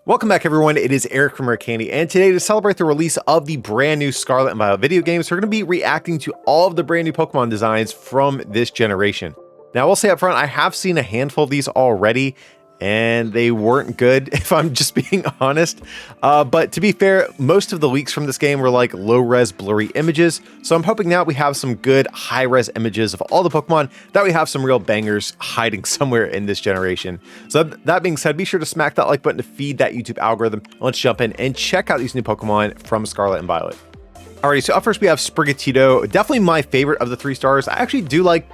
Welcome back, everyone. It is Eric from Rare Candy, and today, to celebrate the release of the brand new Scarlet and Violet video games, we're going to be reacting to all of the brand new Pokemon designs from this generation. Now, I will say up front, I have seen a handful of these already, and they weren't good, if I'm just being honest. But to be fair, most of the leaks from this game were like low-res blurry images, so I'm hoping now we have some good high-res images of all the Pokemon, that we have some real bangers hiding somewhere in this generation. So that being said, be sure to smack that like button to feed that YouTube algorithm. Let's jump in and check out these new Pokemon from Scarlet and Violet. Alrighty, so up first we have Sprigatito, definitely my favorite of the 3 stars. I actually do like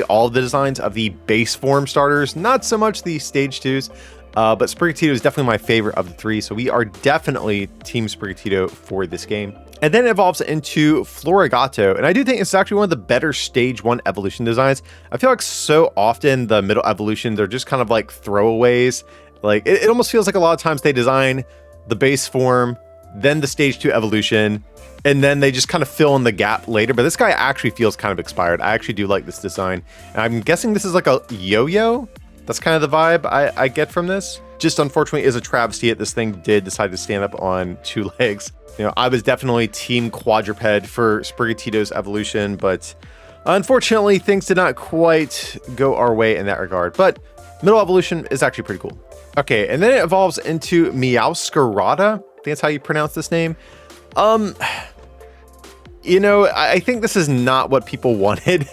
all of the designs of the base form starters, not so much the stage 2s, but Sprigatito is definitely my favorite of the 3, so we are definitely Team Sprigatito for this game. And then it evolves into Florigato, and I do think it's actually one of the better stage 1 evolution designs. I feel like so often the middle evolutions are just kind of like throwaways. Like it almost feels like a lot of times they design the base form, then the stage 2 evolution, and then they just kind of fill in the gap later. But this guy actually feels kind of expired. I actually do like this design. And I'm guessing this is like a yo-yo. That's kind of the vibe I get from this. Just unfortunately is a travesty that this thing did decide to stand up on 2 legs. You know, I was definitely team quadruped for Sprigatito's evolution, but unfortunately things did not quite go our way in that regard. But middle evolution is actually pretty cool. Okay, and then it evolves into Meowscarada. I think that's how you pronounce this name. You know, I think this is not what people wanted.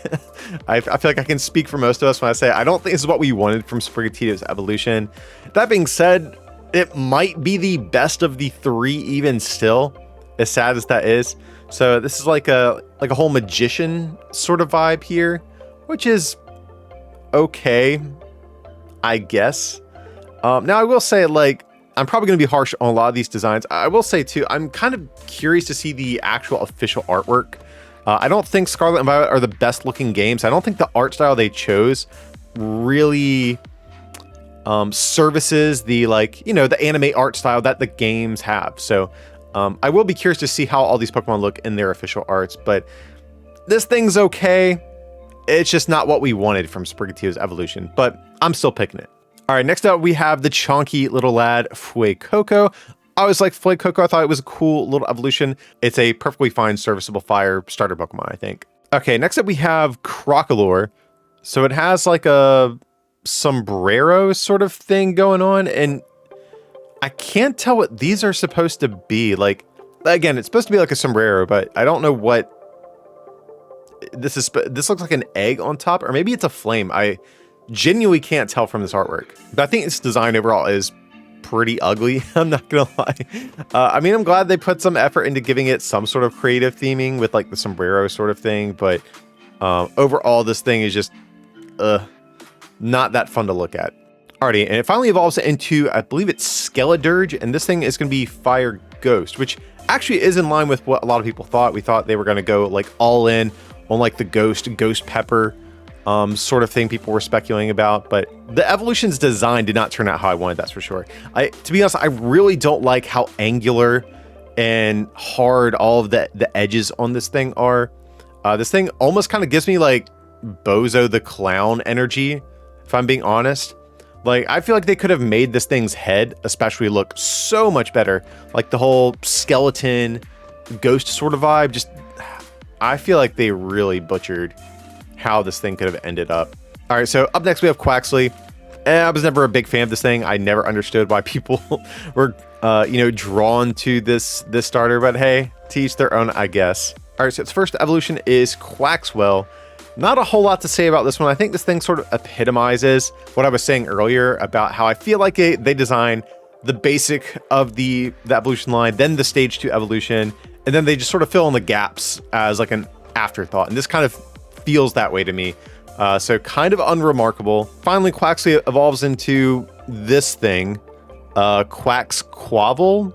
I feel like I can speak for most of us when I say I don't think this is what we wanted from Sprigatito's evolution. That being said, it might be the best of the 3 even still, as sad as that is. So this is like a whole magician sort of vibe here, which is okay, I guess. Now I will say, like, I'm probably going to be harsh on a lot of these designs. I will say, too, I'm kind of curious to see the actual official artwork. I don't think Scarlet and Violet are the best looking games. I don't think the art style they chose really services the, like, you know, the anime art style that the games have. So I will be curious to see how all these Pokemon look in their official arts. But this thing's okay. It's just not what we wanted from Sprigatito's evolution. But I'm still picking it. All right, next up we have the chonky little lad, Fuecoco. I always liked Fuecoco. I thought it was a cool little evolution. It's a perfectly fine serviceable fire starter Pokemon, I think. Okay, next up we have Crocalor. So it has like a sombrero sort of thing going on, and I can't tell what these are supposed to be. Like, again, it's supposed to be like a sombrero, but I don't know what this is. This looks like an egg on top, or maybe it's a flame. I genuinely can't tell from this artwork, but I think its design overall is pretty ugly. I'm not gonna lie. I mean, I'm glad they put some effort into giving it some sort of creative theming with like the sombrero sort of thing, but overall this thing is just not that fun to look at. Alrighty, and it finally evolves into, I believe it's Skeledirge, and this thing is going to be Fire Ghost, which actually is in line with what a lot of people thought. We thought they were going to go like all in on like the Ghost Pepper sort of thing people were speculating about, but the evolution's design did not turn out how I wanted, that's for sure. To be honest, I really don't like how angular and hard all of the edges on this thing are. This thing almost kind of gives me like Bozo the Clown energy, if I'm being honest. Like, I feel like they could have made this thing's head especially look so much better. Like the whole skeleton ghost sort of vibe, just, I feel like they really butchered how this thing could have ended up. All right, so up next we have Quaxly. I was never a big fan of this thing. I never understood why people were, you know, drawn to this starter, but hey, to each their own, I guess. All right, so its first evolution is Quaxwell. Not a whole lot to say about this one. I think this thing sort of epitomizes what I was saying earlier about how I feel like they design the basic of the evolution line, then the stage 2 evolution, and then they just sort of fill in the gaps as like an afterthought. And this kind of feels that way to me. So kind of unremarkable. Finally, Quaxly evolves into this thing, Quaxquaval.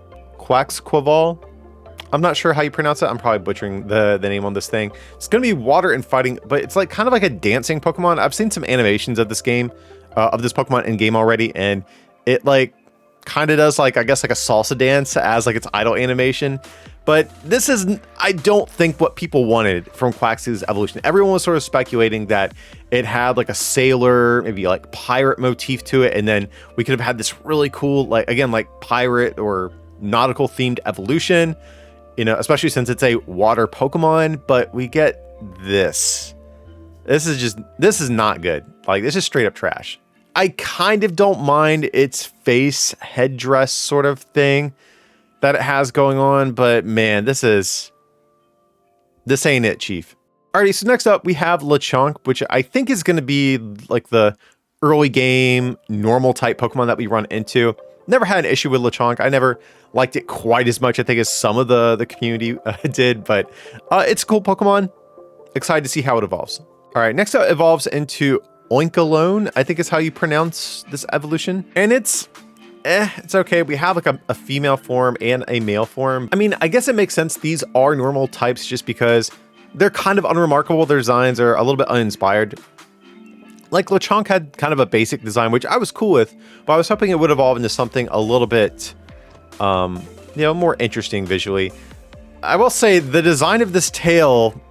I'm not sure how you pronounce it. I'm probably butchering the name on this thing. It's going to be water and fighting, but it's like kind of like a dancing Pokemon. I've seen some animations of this game, of this Pokemon in game already, and it like kind of does like, I guess like a salsa dance as like its idle animation. But this is, I don't think what people wanted from Quaxly's evolution. Everyone was sort of speculating that it had like a sailor, maybe like pirate motif to it. And then we could have had this really cool, like, again, like pirate or nautical themed evolution, you know, especially since it's a water Pokemon, but we get this. This is not good. Like, this is straight up trash. I kind of don't mind its face headdress sort of thing that it has going on, but man, this ain't it, Chief. Alrighty, so next up we have Lechonk, which I think is going to be like the early game normal type Pokemon that we run into. Never had an issue with Lechonk. I never liked it quite as much, I think, as some of the community did, but it's a cool Pokemon. Excited to see how it evolves. All right, next up it evolves into Oinkalone, I think is how you pronounce this evolution. And it's okay. We have like a female form and a male form. I mean, I guess it makes sense. These are normal types just because they're kind of unremarkable. Their designs are a little bit uninspired. Like Lechonk had kind of a basic design, which I was cool with, but I was hoping it would evolve into something a little bit, you know, more interesting visually. I will say the design of this tail,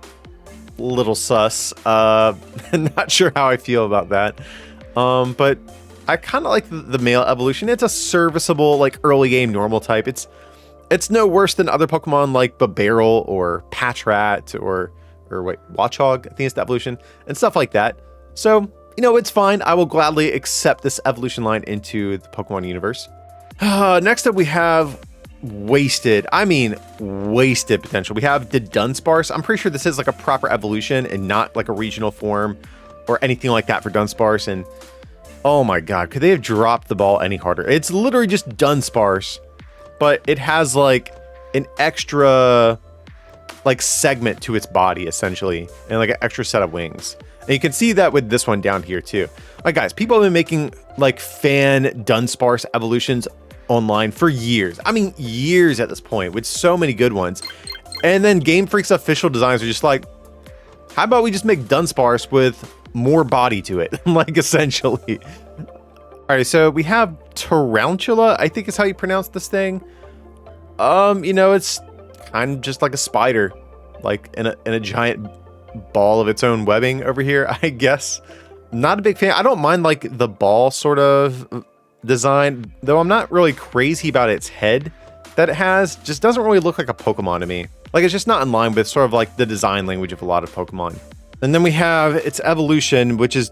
little sus. Not sure how I feel about that. But I kind of like the male evolution. It's a serviceable, like early game normal type. It's no worse than other Pokemon like Burrell or Patrat or wait, Watchog, I think it's the evolution, and stuff like that. So, you know, it's fine. I will gladly accept this evolution line into the Pokemon universe. Next up we have wasted potential. We have the Dunsparce. I'm pretty sure this is like a proper evolution and not like a regional form or anything like that for Dunsparce. And oh my god, could they have dropped the ball any harder? It's literally just Dunsparce, but it has like an extra like segment to its body essentially, and like an extra set of wings. And you can see that with this one down here too. Like guys, people have been making like fan Dunsparce evolutions online for years. I mean, years at this point, with so many good ones. And then Game Freak's official designs are just like, how about we just make Dunsparce with more body to it? Like, essentially. All right, so we have Tarantula, I think is how you pronounce this thing. You know, it's kind of just like a spider, like in a giant ball of its own webbing over here, I guess. Not a big fan. I don't mind like the ball sort of design, though I'm not really crazy about its head that it has. Just doesn't really look like a Pokemon to me. Like, it's just not in line with sort of like the design language of a lot of Pokemon. And then we have its evolution, which is,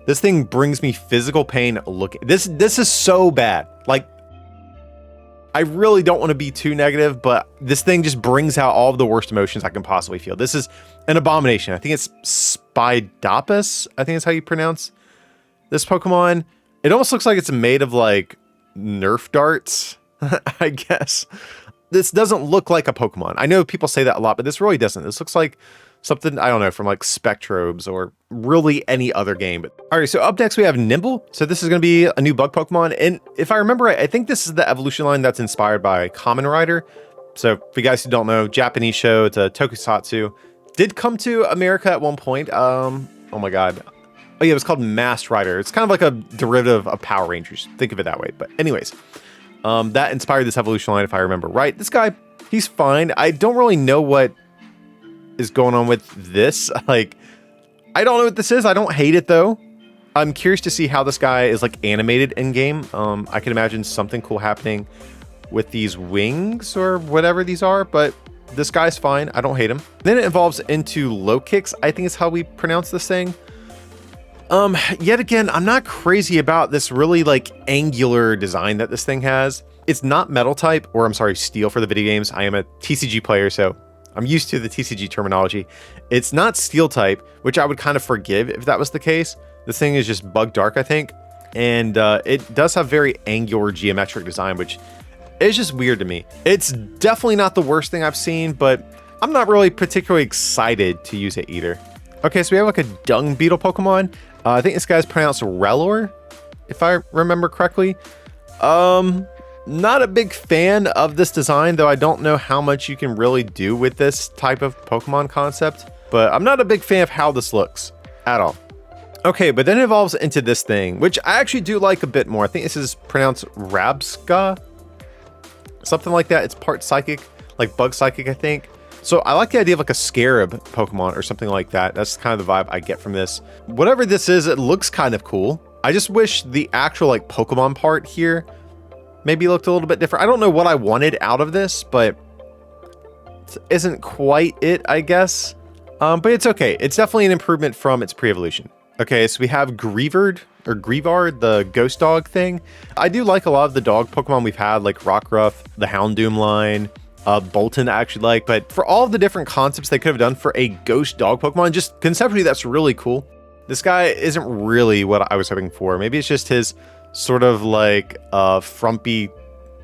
this thing brings me physical pain. Look, this is so bad. Like, I really don't want to be too negative, but this thing just brings out all of the worst emotions I can possibly feel. This is an abomination. I think it's Spidopus, I think is how you pronounce this Pokemon. It almost looks like it's made of like Nerf darts, I guess. This doesn't look like a Pokemon. I know people say that a lot, but this really doesn't. This looks like something, I don't know, from like Spectrobes or really any other game. But all right, so up next we have Nimble. So this is going to be a new bug Pokemon. And if I remember right, I think this is the evolution line that's inspired by Kamen Rider. So for you guys who don't know, Japanese show, it's a tokusatsu. Did come to America at one point. Oh my god. Oh yeah, it was called Masked Rider. It's kind of like a derivative of Power Rangers. Think of it that way. But anyways, that inspired this evolution line, if I remember right. This guy, he's fine. I don't really know what is going on with this. Like, I don't know what this is. I don't hate it though. I'm curious to see how this guy is like animated in game. I can imagine something cool happening with these wings or whatever these are, but this guy's fine. I don't hate him. Then it evolves into Low Kicks, I think is how we pronounce this thing. Yet again, I'm not crazy about this really like angular design that this thing has. It's not metal type, or I'm sorry, steel for the video games. I am a TCG player, so I'm used to the TCG terminology. It's not steel type, which I would kind of forgive if that was the case. This thing is just bug dark, I think. And it does have very angular geometric design, which is just weird to me. It's definitely not the worst thing I've seen, but I'm not really particularly excited to use it either. Okay, so we have like a dung beetle Pokemon. I think this guy's pronounced Relor, if I remember correctly. Not a big fan of this design, though I don't know how much you can really do with this type of Pokemon concept, but I'm not a big fan of how this looks at all. Okay, but then it evolves into this thing, which I actually do like a bit more. I think this is pronounced Rabska, something like that. It's part psychic, like bug psychic, I think. So I like the idea of like a scarab Pokemon or something like that. That's kind of the vibe I get from this. Whatever this is, it looks kind of cool. I just wish the actual like Pokemon part here maybe looked a little bit different. I don't know what I wanted out of this, but it isn't quite it, I guess. But it's okay. It's definitely an improvement from its pre-evolution. Okay, so we have Greavard, the ghost dog thing. I do like a lot of the dog Pokemon we've had, like Rockruff, the Houndoom line, Bolton I actually like, but for all of the different concepts they could have done for a ghost dog Pokemon, just conceptually that's really cool. This guy isn't really what I was hoping for. Maybe it's just his sort of like frumpy,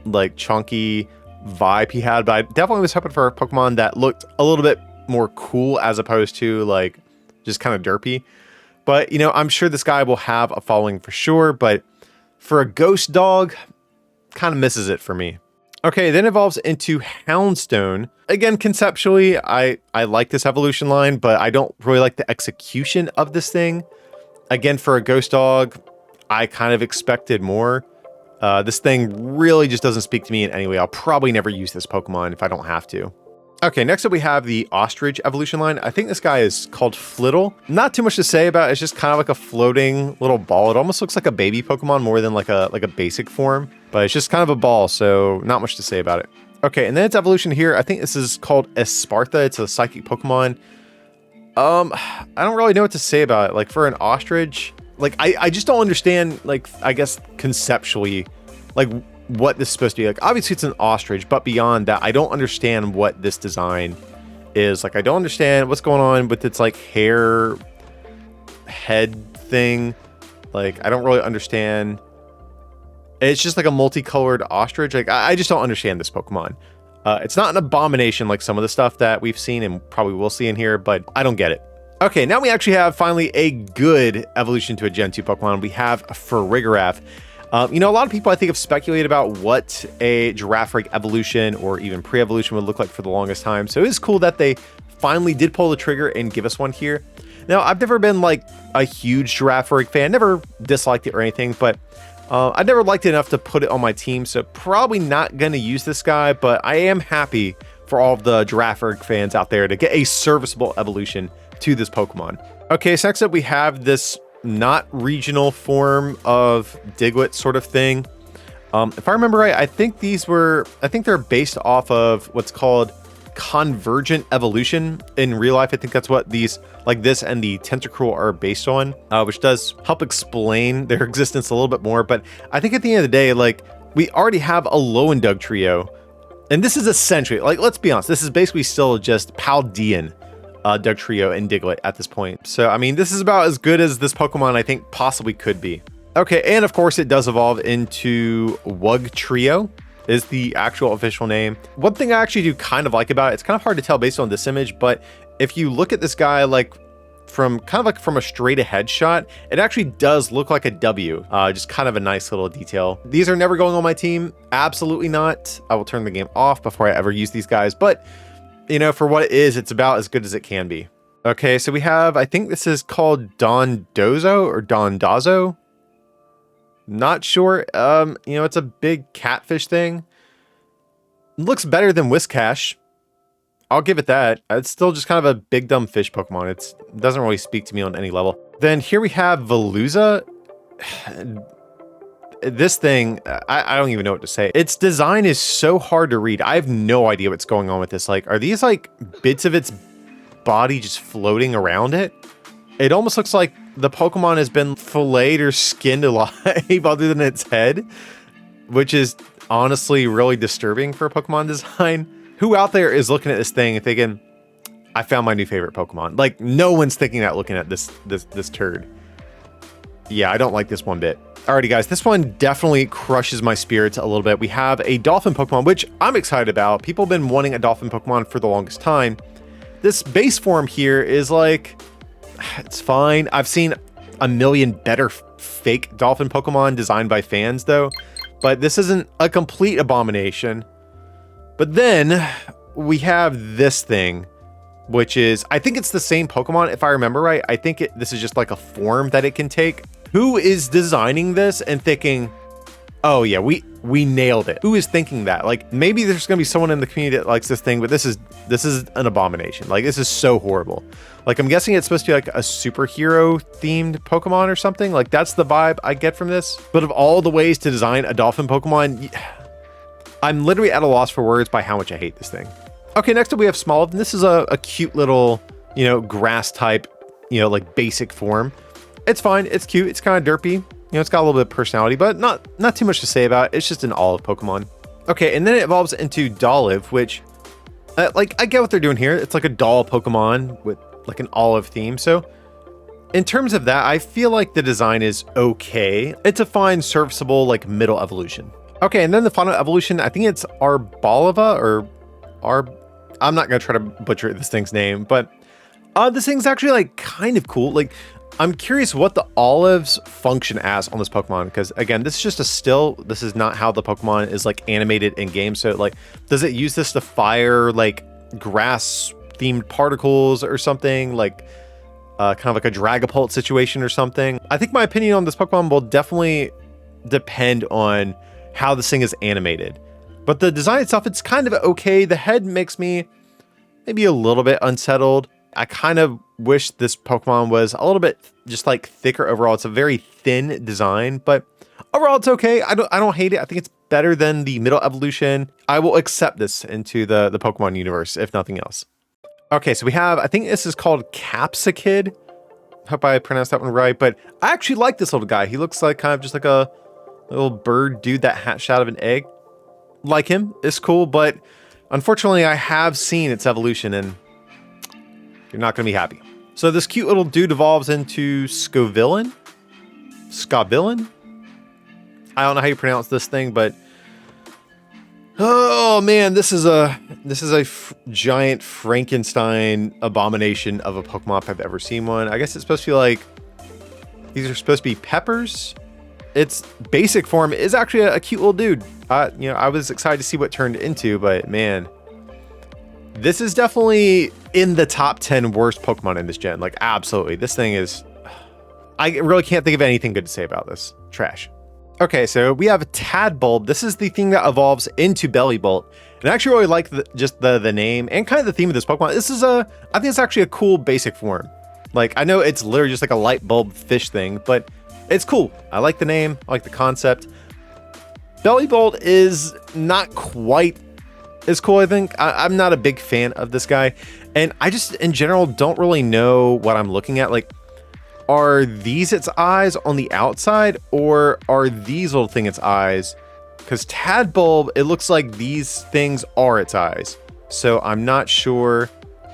like chunky vibe he had, but I definitely was hoping for a Pokemon that looked a little bit more cool as opposed to like just kind of derpy. But you know, I'm sure this guy will have a following for sure, but for a ghost dog, kind of misses it for me. Okay, then evolves into Houndstone. Again, conceptually, I like this evolution line, but I don't really like the execution of this thing. Again, for a ghost dog, I kind of expected more. This thing really just doesn't speak to me in any way. I'll probably never use this Pokemon if I don't have to. Okay, next up we have the Ostrich evolution line. I think this guy is called Flittle. Not too much to say about it. It's just kind of like a floating little ball. It almost looks like a baby Pokemon more than like a basic form, but it's just kind of a ball, so not much to say about it. Okay, and then its evolution here, I think this is called Esparta. It's a psychic Pokemon. I don't really know what to say about it. Like for an ostrich, like I just don't understand, like I guess conceptually, like what this is supposed to be. Like obviously it's an ostrich, but beyond that, I don't understand what this design is. Like I don't understand what's going on with its like hair head thing. Like I don't really understand. It's just like a multicolored ostrich. Like I just don't understand this Pokemon. It's not an abomination like some of the stuff that we've seen and probably will see in here, but I don't get it. Okay, now we actually have finally a good evolution to a Gen 2 Pokemon. We have a Farigiraf. You know, a lot of people I think have speculated about what a Girafarig evolution or even pre-evolution would look like for the longest time. So it's cool that they finally did pull the trigger and give us one here. Now, I've never been like a huge Girafarig fan, never disliked it or anything, but I never liked it enough to put it on my team. So probably not going to use this guy, but I am happy for all of the Girafarig fans out there to get a serviceable evolution to this Pokemon. Okay, so next up we have this not regional form of Diglett sort of thing. If I remember right, I think they're based off of what's called convergent evolution in real life. I think that's what these, like this and the Tentacruel, are based on, which does help explain their existence a little bit more. But I think at the end of the day, like we already have a Loendug trio, and this is essentially, like, let's be honest, this is basically still just Paldean Dugtrio and Diglett at this point. So, I mean, this is about as good as this Pokemon I think possibly could be. Okay, and of course it does evolve into Wugtrio is the actual official name. One thing I actually do kind of like about it, it's kind of hard to tell based on this image, but if you look at this guy like from a straight ahead shot, it actually does look like a W. Just kind of a nice little detail. These are never going on my team. Absolutely not. I will turn the game off before I ever use these guys, but you know, for what it is, it's about as good as it can be. Okay, so we have, I think this is called Dondozo or Dondazo. Not sure. You know, it's a big catfish thing. Looks better than Whiscash. I'll give it that. It's still just kind of a big dumb fish Pokemon. It doesn't really speak to me on any level. Then here we have Veluza. This thing, I don't even know what to say. Its design is so hard to read. I have no idea what's going on with this. Like, are these like bits of its body just floating around it? It almost looks like the Pokemon has been filleted or skinned alive other than its head, which is honestly really disturbing for a Pokemon design. Who out there is looking at this thing and thinking, I found my new favorite Pokemon? Like, no one's thinking that looking at this turd. Yeah, I don't like this one bit. Alrighty guys, this one definitely crushes my spirits a little bit. We have a Dolphin Pokemon, which I'm excited about. People have been wanting a Dolphin Pokemon for the longest time. This base form here is like, it's fine. I've seen a million better fake Dolphin Pokemon designed by fans though, but this isn't a complete abomination. But then we have this thing, which is, I think it's the same Pokemon if I remember right. I think this is just like a form that it can take. Who is designing this and thinking, oh yeah, we nailed it? Who is thinking that? Like, maybe there's gonna be someone in the community that likes this thing, but this is an abomination. Like, this is so horrible. Like, I'm guessing it's supposed to be like a superhero themed Pokemon or something. Like, that's the vibe I get from this. But of all the ways to design a dolphin Pokemon, I'm literally at a loss for words by how much I hate this thing. Okay, next up we have Smoliv, and this is a cute little, grass type, like basic form. It's fine, it's cute, it's kind of derpy. It's got a little bit of personality, but not too much to say about it. It's just an olive Pokemon. Okay, and then it evolves into Dolliv, which, like, I get what they're doing here. It's like a doll Pokemon with like an olive theme. So in terms of that, I feel like the design is okay. It's a fine, serviceable, like middle evolution. Okay, and then the final evolution, I think it's Arboliva or I'm not gonna try to butcher this thing's name, but this thing's actually like kind of cool. Like, I'm curious what the olives function as on this Pokemon, because again, this is just a still. This is not how the Pokemon is like animated in game. So like, does it use this to fire like grass themed particles or something, like kind of like a Dragapult situation or something? I think my opinion on this Pokemon will definitely depend on how this thing is animated. But the design itself, it's kind of okay. The head makes me maybe a little bit unsettled. I kind of wish this Pokemon was a little bit just like thicker overall. It's a very thin design, but overall it's okay. I don't hate it. I think it's better than the middle evolution. I will accept this into the Pokemon universe, if nothing else. Okay, so we have, I think this is called Capsicid. Hope I pronounced that one right, but I actually like this little guy. He looks like kind of just like a little bird dude that hatched out of an egg. Like him, it's cool, but unfortunately I have seen its evolution and you're not going to be happy. So this cute little dude evolves into Scovillain. I don't know how you pronounce this thing, but oh man, this is a giant Frankenstein abomination of a Pokemon if I've ever seen one. I guess it's supposed to be like, these are supposed to be peppers. Its basic form is actually a cute little dude. I was excited to see what it turned into, but man, this is definitely in the top 10 worst Pokemon in this gen. Like, absolutely. This thing is, I really can't think of anything good to say about this. Trash. Okay, so we have a Tadbulb. This is the thing that evolves into Bellibolt. And I actually really like the name and kind of the theme of this Pokemon. This is I think it's actually a cool basic form. Like, I know it's literally just like a light bulb fish thing, but it's cool. I like the name. I like the concept. Bellibolt is not quite as cool, I think. I'm not a big fan of this guy. And I just, in general, don't really know what I'm looking at. Like, are these its eyes on the outside, or are these little thing its eyes? Because Tadbulb, it looks like these things are its eyes. So I'm not sure.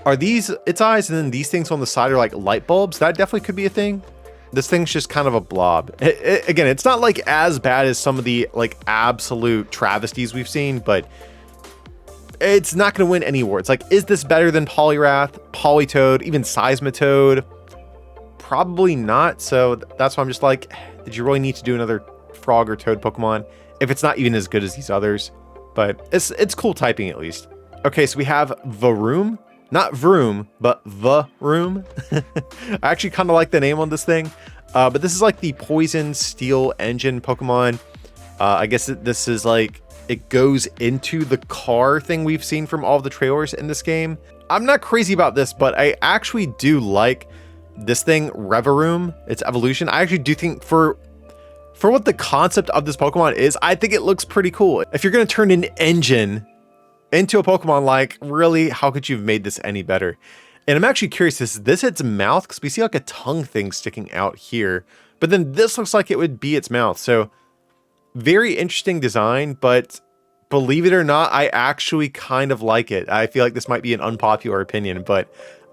Are these its eyes, and then these things on the side are like light bulbs? That definitely could be a thing. This thing's just kind of a blob. Again, it's not like as bad as some of the like absolute travesties we've seen, but it's not going to win any awards. Like, is this better than Poliwrath, Politoed, even Seismitoad? Probably not. So that's why I'm just like, did you really need to do another frog or toad Pokemon if it's not even as good as these others? But it's cool typing at least. Okay, so we have Varoom. Not Vroom, but Varoom. I actually kind of like the name on this thing. But this is like the Poison Steel Engine Pokemon. I guess this is like, it goes into the car thing we've seen from all of the trailers in this game. I'm not crazy about this, but I actually do like this thing, Revaroom, its evolution. I actually do think for what the concept of this Pokemon is, I think it looks pretty cool. If you're going to turn an engine into a Pokemon, like, really, how could you have made this any better? And I'm actually curious, is this its mouth? Because we see like a tongue thing sticking out here, but then this looks like it would be its mouth. So very interesting design, but believe it or not, I actually kind of like it. I feel like this might be an unpopular opinion, but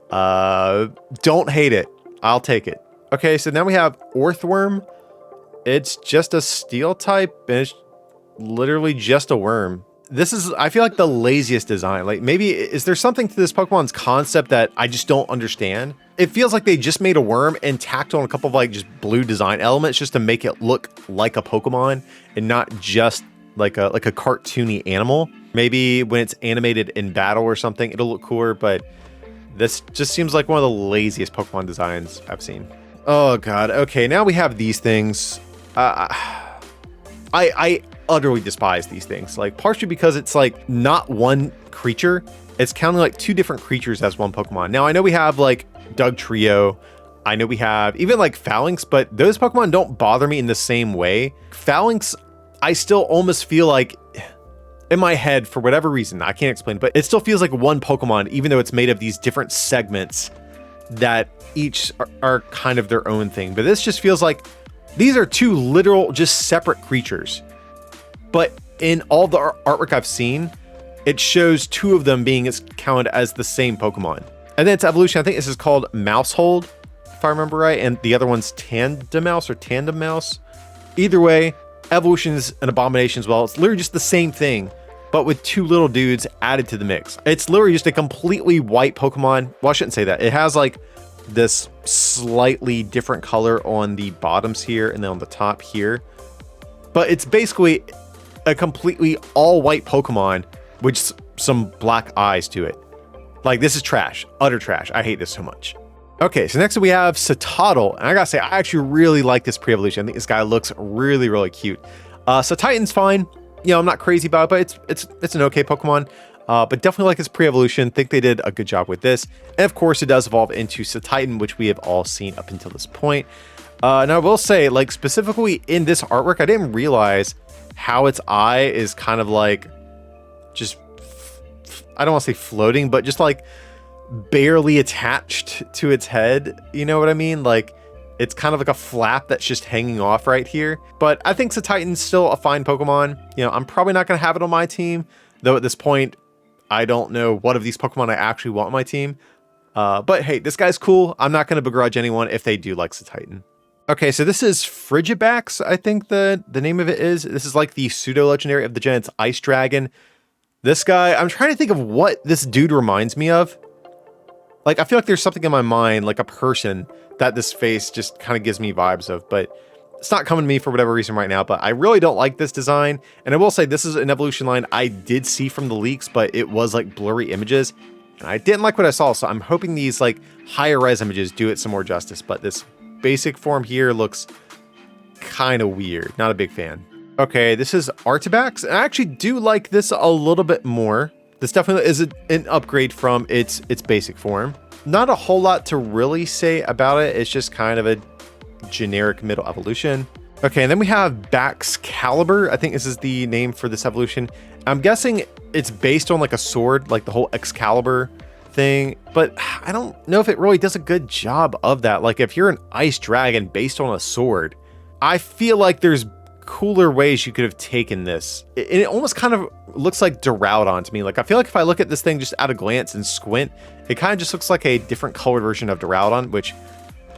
don't hate it. I'll take it. Okay, so now we have Orthworm. It's just a steel type, and it's literally just a worm. This is, I feel like, the laziest design. Like, maybe, is there something to this Pokemon's concept that I just don't understand? It feels like they just made a worm and tacked on a couple of like just blue design elements just to make it look like a Pokemon and not just like a cartoony animal. Maybe when it's animated in battle or something, it'll look cooler, but This just seems like one of the laziest Pokemon designs I've seen. Oh god. Okay, now we have these things. I utterly despise these things. Like, partially because it's like not one creature. It's counting like 2 different creatures as one Pokemon. Now I know we have like Doug Trio. I know we have even like Phalanx, but those Pokemon don't bother me in the same way. Phalanx, I still almost feel like, in my head, for whatever reason, I can't explain, but it still feels like one Pokemon, even though it's made of these different segments that each are kind of their own thing. But this just feels like these are 2 literal, just separate creatures. But in all the artwork I've seen, it shows 2 of them being counted as the same Pokemon. And then its evolution, I think this is called Mousehold, if I remember right, and the other one's Tandemouse or Tandem Mouse. Either way, evolution is an abomination as well. It's literally just the same thing, but with 2 little dudes added to the mix. It's literally just a completely white Pokemon. Well, I shouldn't say that. It has like this slightly different color on the bottoms here and then on the top here. But it's basically a completely all white Pokemon with some black eyes to it. Like, this is trash. Utter trash. I hate this so much. Okay, so next we have Satotl, and I gotta say, I actually really like this pre-evolution. I think this guy looks really, really cute. Titan's fine. You know, I'm not crazy about it, but it's an okay Pokemon. But definitely like his pre-evolution. Think they did a good job with this. And of course, it does evolve into Titan, which we have all seen up until this point. Now, I will say, like, specifically in this artwork, I didn't realize how its eye is kind of like just, I don't want to say floating, but just like barely attached to its head. You know what I mean? Like, it's kind of like a flap that's just hanging off right here. But I think Titan's still a fine Pokemon. You know, I'm probably not going to have it on my team, though at this point, I don't know what of these Pokemon I actually want on my team. But hey, this guy's cool. I'm not going to begrudge anyone if they do like Titan. Okay, so this is Frigibax, I think the name of it is. This is like the pseudo-legendary of the gen. It's Ice Dragon. This guy, I'm trying to think of what this dude reminds me of. Like, I feel like there's something in my mind, like a person, that this face just kind of gives me vibes of, but it's not coming to me for whatever reason right now. But I really don't like this design. And I will say, this is an evolution line I did see from the leaks, but it was like blurry images. And I didn't like what I saw, so I'm hoping these like higher res images do it some more justice. But this basic form here looks kind of weird. Not a big fan. Okay, this is Artibax. And I actually do like this a little bit more. This definitely is an upgrade from its basic form. Not a whole lot to really say about it. It's just kind of a generic middle evolution. Okay, and then we have Baxcalibur. I think this is the name for this evolution. I'm guessing it's based on like a sword, like the whole Excalibur thing, but I don't know if it really does a good job of that. Like, if you're an ice dragon based on a sword, I feel like there's cooler ways you could have taken this. It almost kind of looks like Duraludon to me. Like, I feel like if I look at this thing just at a glance and squint, it kind of just looks like a different colored version of Duraludon, which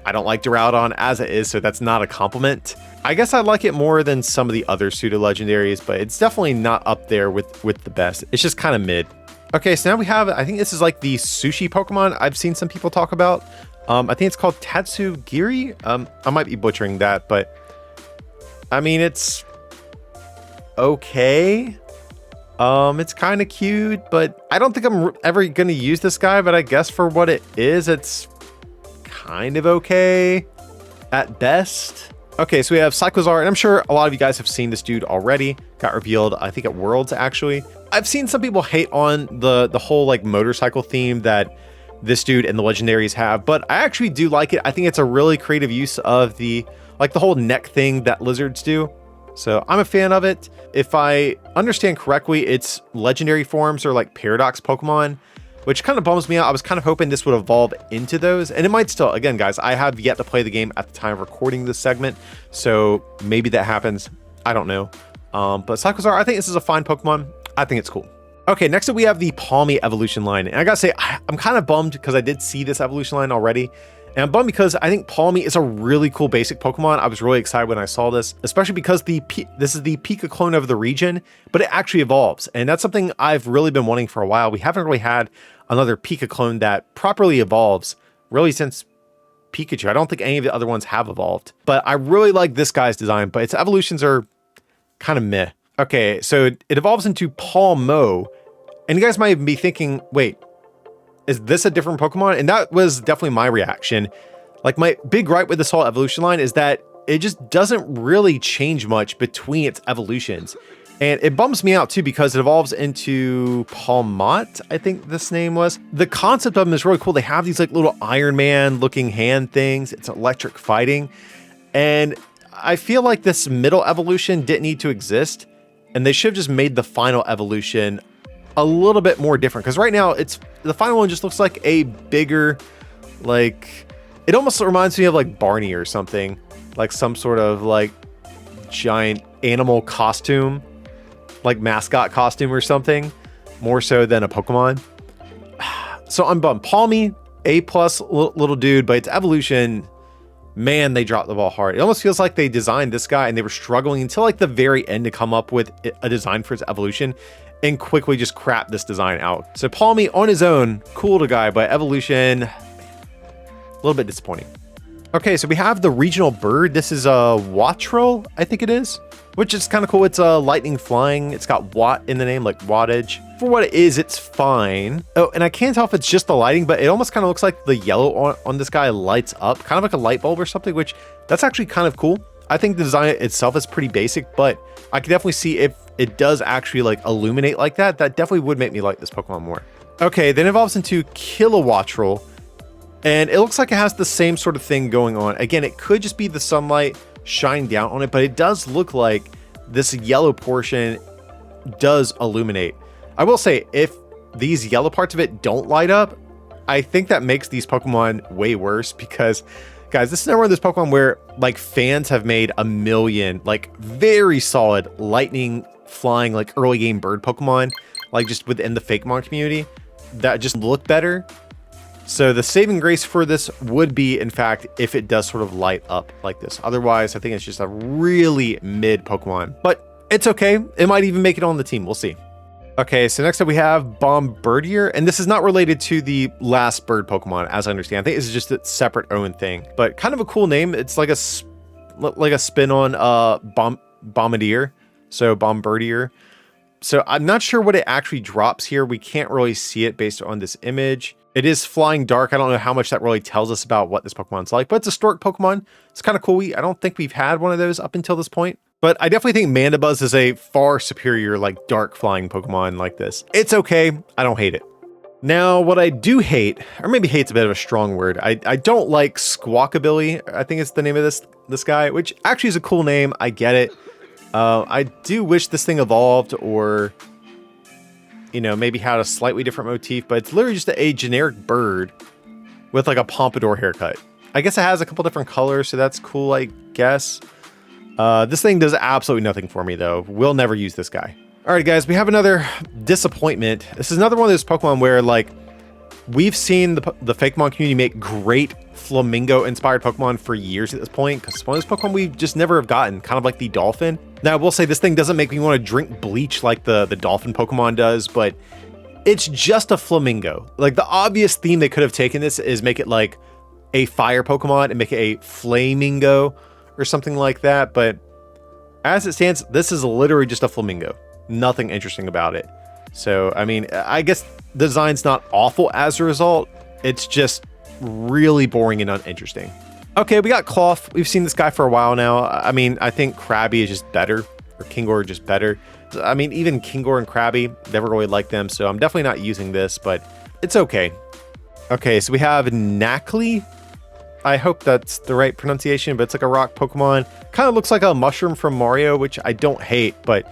I don't like Duraludon as it is, so that's not a compliment. I guess I like it more than some of the other pseudo-legendaries, but it's definitely not up there with the best. It's just kind of mid. Okay, so now we have, I think this is like the sushi Pokemon I've seen some people talk about. I think it's called Tatsugiri. I might be butchering that, but I mean, it's okay. It's kind of cute, but I don't think I'm ever going to use this guy, but I guess for what it is, it's kind of okay at best. Okay, so we have Cyclozar, and I'm sure a lot of you guys have seen this dude already. Got revealed, I think, at Worlds, actually. I've seen some people hate on the whole, like, motorcycle theme that this dude and the Legendaries have, but I actually do like it. I think it's a really creative use of the whole neck thing that lizards do. So I'm a fan of it. If I understand correctly, its legendary forms are like paradox Pokemon, which kind of bums me out. I was kind of hoping this would evolve into those, and it might still. Again, guys, I have yet to play the game at the time of recording this segment, so maybe that happens. I don't know. But Cyclozar, I think this is a fine Pokemon. I think it's cool. Okay, next up we have the Palmy evolution line. And I gotta say, I'm kind of bummed because I did see this evolution line already. And I'm bummed because I think Palmy is a really cool basic Pokemon. I was really excited when I saw this, especially because this is the Pika clone of the region, but it actually evolves. And that's something I've really been wanting for a while. We haven't really had another Pika clone that properly evolves really since Pikachu. I don't think any of the other ones have evolved, but I really like this guy's design, but its evolutions are kind of meh. Okay, so it evolves into Palmo, and you guys might even be thinking, wait, is this a different Pokemon? And that was definitely my reaction. Like, my big gripe with this whole evolution line is that it just doesn't really change much between its evolutions. And it bums me out too because it evolves into Palmot, I think this name was. The concept of them is really cool. They have these like little Iron Man looking hand things. It's electric fighting. And I feel like this middle evolution didn't need to exist. And they should have just made the final evolution a little bit more different. Because right now, the final one just looks like a bigger, like, it almost reminds me of like Barney or something. Like some sort of like giant animal costume. Like mascot costume or something, more so than a Pokemon. So I'm bummed. Palmy, A+ little dude, but its evolution, man, they dropped the ball hard. It almost feels like they designed this guy and they were struggling until like the very end to come up with a design for its evolution and quickly just crap this design out. So Palmy on his own, cool to guy, but evolution, a little bit disappointing. Okay, so we have the regional bird. This is a Watrel, I think it is. Which is kind of cool. It's lightning flying. It's got watt in the name, like wattage. For what it is, it's fine. Oh, and I can't tell if it's just the lighting, but it almost kind of looks like the yellow on this guy lights up, kind of like a light bulb or something, which that's actually kind of cool. I think the design itself is pretty basic, but I can definitely see if it does actually like illuminate like that, that definitely would make me like this Pokemon more. Okay, then it evolves into Kilowattrel, and it looks like it has the same sort of thing going on. Again, it could just be the sunlight shine down on it, but it does look like this yellow portion does illuminate. I will say, if these yellow parts of it don't light up, I think that makes these Pokemon way worse because, guys, this is another one of those Pokemon where like fans have made a million like very solid lightning flying like early game bird Pokemon, like just within the Fakemon community that just look better. So the saving grace for this would be, in fact, if it does sort of light up like this. Otherwise, I think it's just a really mid Pokemon. But it's okay. It might even make it on the team. We'll see. Okay, so next up we have Bombardier. And this is not related to the last bird Pokemon, as I understand. I think this is just a separate own thing. But kind of a cool name. It's like a spin on Bombardier. So Bombardier. So I'm not sure what it actually drops here. We can't really see it based on this image. It is flying dark. I don't know how much that really tells us about what this Pokemon's like, but it's a stork Pokemon. It's kind of cool. I don't think we've had one of those up until this point, but I definitely think Mandibuzz is a far superior, like dark flying Pokemon like this. It's okay. I don't hate it. Now, what I do hate, or maybe hate's a bit of a strong word. I don't like Squawkabilly. I think it's the name of this guy, which actually is a cool name. I get it. I do wish this thing evolved or, you know, maybe had a slightly different motif, but it's literally just a generic bird with like a pompadour haircut. I guess it has a couple different colors, so that's cool, I guess. This thing does absolutely nothing for me, though. We'll never use this guy. All right, guys, we have another disappointment. This is another one of those Pokemon where, like, we've seen the Fakemon community make great flamingo-inspired Pokemon for years at this point, because it's one of those Pokemon we just never have gotten, kind of like the dolphin. Now, I will say this thing doesn't make me want to drink bleach like the dolphin Pokemon does, but it's just a flamingo. Like, the obvious theme they could have taken this is make it like a fire Pokemon and make it a flamingo or something like that, but as it stands, this is literally just a flamingo. Nothing interesting about it. So, I mean, I guess the design's not awful as a result. It's just really boring and uninteresting. Okay, we got Cloth. We've seen this guy for a while now. I mean, I think Krabby is just better, or Kingor just better. I mean, even Kingor and Krabby, never really liked them, so I'm definitely not using this, but it's okay. Okay, so we have Knackley. I hope that's the right pronunciation, but it's like a rock Pokemon. Kind of looks like a mushroom from Mario, which I don't hate, but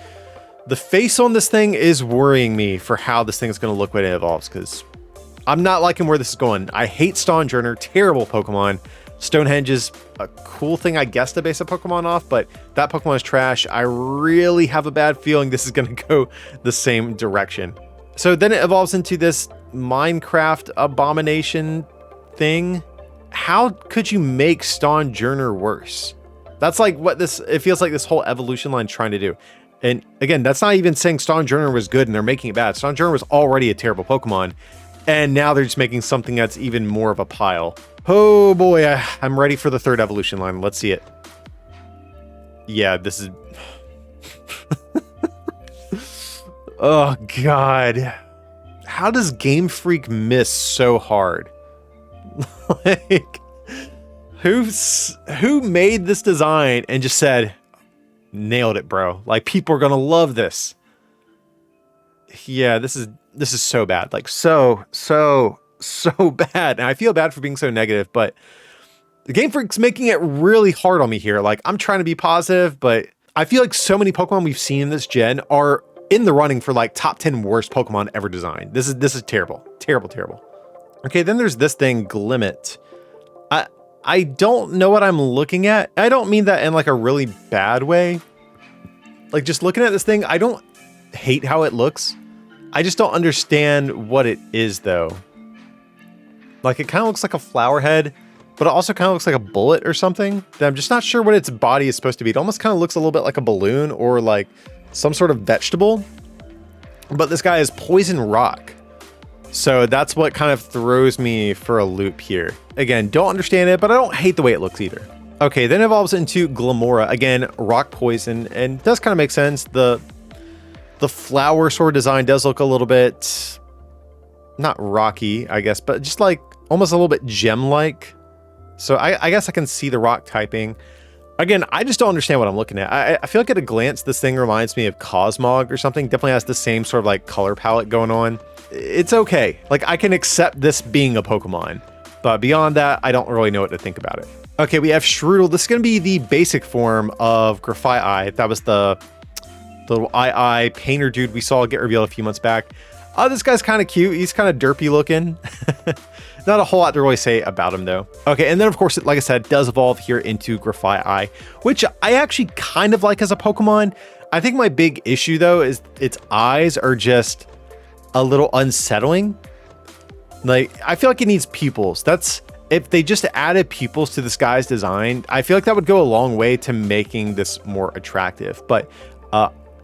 the face on this thing is worrying me for how this thing is going to look when it evolves, because I'm not liking where this is going. I hate Stonjourner, terrible Pokemon. Stonehenge is a cool thing, I guess, to base a Pokemon off, but that Pokemon is trash. I really have a bad feeling this is going to go the same direction. So then it evolves into this Minecraft abomination thing. How could you make Stonjourner worse? That's like what it feels like this whole evolution line trying to do. And again, that's not even saying Stonjourner was good and they're making it bad. Stonjourner was already a terrible Pokemon, and now they're just making something that's even more of a pile. Oh boy, I'm ready for the third evolution line. Let's see it. Yeah, this is... oh god. how does Game Freak miss so hard? Like, who made this design and just said, nailed it, bro. Like, people are gonna love this. Yeah, this is so bad. Like, so bad. And I feel bad for being so negative, but the Game Freak's making it really hard on me here. Like, I'm trying to be positive, but I feel like so many Pokemon we've seen in this gen are in the running for like top 10 worst Pokemon ever designed. This is terrible. Terrible. Okay, then there's this thing, Glimmet. I don't know what I'm looking at. I don't mean that in like a really bad way. Like, just looking at this thing, I don't hate how it looks. I just don't understand what it is, though. Like, it kind of looks like a flower head, but it also kind of looks like a bullet or something. I'm just not sure what its body is supposed to be. It almost kind of looks a little bit like a balloon or like some sort of vegetable. But this guy is Poison Rock. So that's what kind of throws me for a loop here. Again, don't understand it, but I don't hate the way it looks either. Okay, then it evolves into Glamora. Again, rock poison, and it does kind of make sense. The flower sort of design does look a little bit, not rocky, I guess, but just like almost a little bit gem-like. So I guess I can see the rock typing. Again, I just don't understand what I'm looking at. I feel like at a glance, this thing reminds me of Cosmog or something. Definitely has the same sort of like color palette going on. It's okay. Like, I can accept this being a Pokemon, but beyond that, I don't really know what to think about it. Okay, we have Shroodle. This is going to be the basic form of Grafaiai. That was the little eye painter dude we saw get revealed a few months back. This guy's kind of cute. He's kind of derpy looking. Not a whole lot to really say about him, though. Okay, and then, of course, like I said, does evolve here into Grafaiai, which I actually kind of like as a Pokemon. I think my big issue, though, is its eyes are just a little unsettling. Like, I feel like it needs pupils. If they just added pupils to this guy's design, I feel like that would go a long way to making this more attractive. But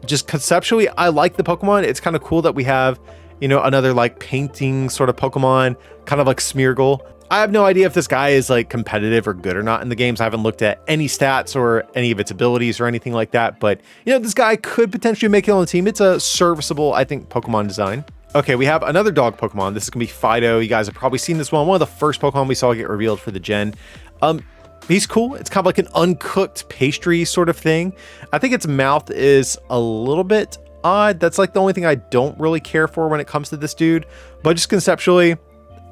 just conceptually, I like the Pokemon. It's kind of cool that we have, you know, another like painting sort of Pokemon, kind of like Smeargle. I have no idea if this guy is like competitive or good or not in the games. I haven't looked at any stats or any of its abilities or anything like that. But, you know, this guy could potentially make it on the team. It's a serviceable, I think, Pokemon design. Okay, we have another dog Pokemon. This is going to be Fido. You guys have probably seen this one. One of the first Pokemon we saw get revealed for the gen. He's cool. It's kind of like an uncooked pastry sort of thing. I think its mouth is a little bit odd. That's like the only thing I don't really care for when it comes to this dude. But just conceptually,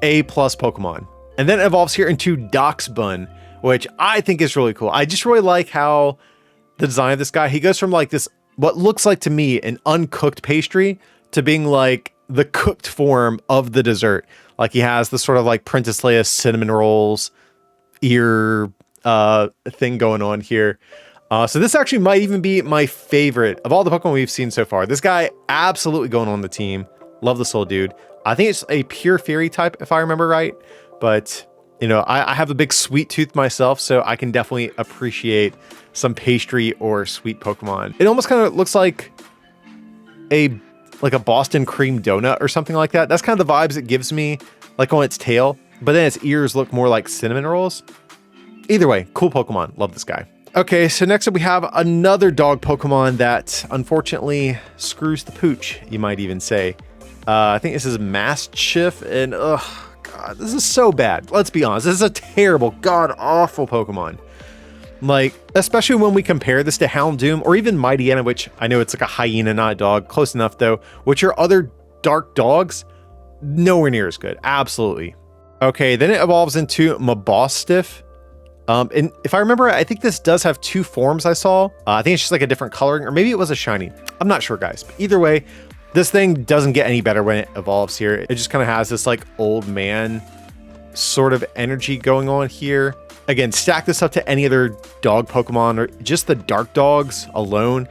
A+ Pokemon. And then it evolves here into Doxbun, which I think is really cool. I just really like how the design of this guy, he goes from like this, what looks like to me, an uncooked pastry to being like the cooked form of the dessert. Like, he has the sort of like Princess Leia cinnamon rolls ear thing going on here. So this actually might even be my favorite of all the Pokemon we've seen so far. This guy absolutely going on the team. Love this little dude. I think it's a pure fairy type, if I remember right. But, you know, I have a big sweet tooth myself, so I can definitely appreciate some pastry or sweet Pokemon. It almost kind of looks like a Boston cream donut or something like that. That's kind of the vibes it gives me, like on its tail. But then its ears look more like cinnamon rolls. Either way, cool Pokemon. Love this guy. Okay, so next up we have another dog Pokemon that unfortunately screws the pooch, you might even say. I think this is Mastiff, and God, this is so bad. Let's be honest, this is a terrible, god-awful Pokemon. Like, especially when we compare this to Houndoom or even Mightyena, which I know it's like a hyena, not a dog. Close enough, though. Which are other dark dogs? Nowhere near as good. Absolutely. Okay, then it evolves into Mabostiff. And if I remember, I think this does have two forms I saw. I think it's just like a different coloring, or maybe it was a shiny. I'm not sure, guys. But either way, this thing doesn't get any better when it evolves here. It just kind of has this like old man sort of energy going on here. Again, stack this up to any other dog Pokemon or just the dark dogs alone.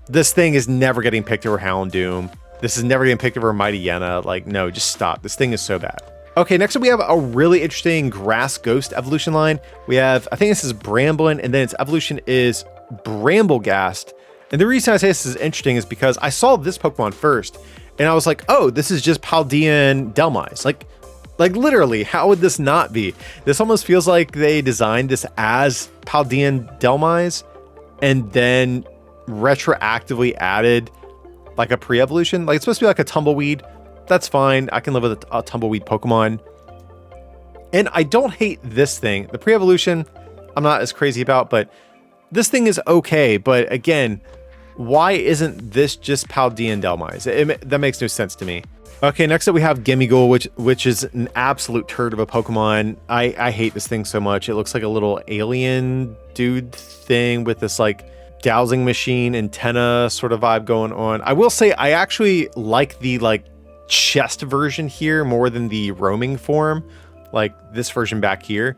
This thing is never getting picked over Houndoom. This is never getting picked over Mightyena. Like, no, just stop. This thing is so bad. Okay, next up we have a really interesting Grass Ghost evolution line. We have, I think this is Bramblin, and then its evolution is Bramblegast. And the reason I say this is interesting is because I saw this Pokemon first, and I was like, oh, this is just Paldean Delmise. Like literally, how would this not be? This almost feels like they designed this as Paldean Delmise, and then retroactively added like a pre-evolution. Like, it's supposed to be like a tumbleweed. that's fine. I can live with a tumbleweed Pokemon. And I don't hate this thing. The pre-evolution, I'm not as crazy about, but this thing is okay. But again, why isn't this just Paldea and Dhelmise? That makes no sense to me. Okay, next up we have Gimmighoul, which is an absolute turd of a Pokemon. I hate this thing so much. It looks like a little alien dude thing with this like dowsing machine antenna sort of vibe going on. I will say I actually like the like chest version here more than the roaming form, like this version back here.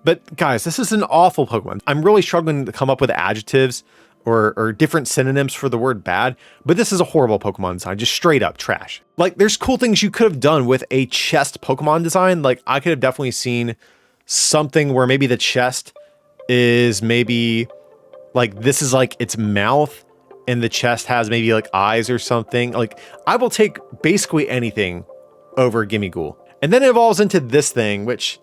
But guys, this is an awful Pokemon. I'm really struggling to come up with adjectives or different synonyms for the word bad, but this is a horrible Pokemon design, just straight up trash. Like, there's cool things you could have done with a chest Pokemon design. Like, I could have definitely seen something where maybe the chest is maybe like, this is like its mouth and the chest has maybe like eyes or something. Like, I will take basically anything over Gimmighoul. And then it evolves into this thing, which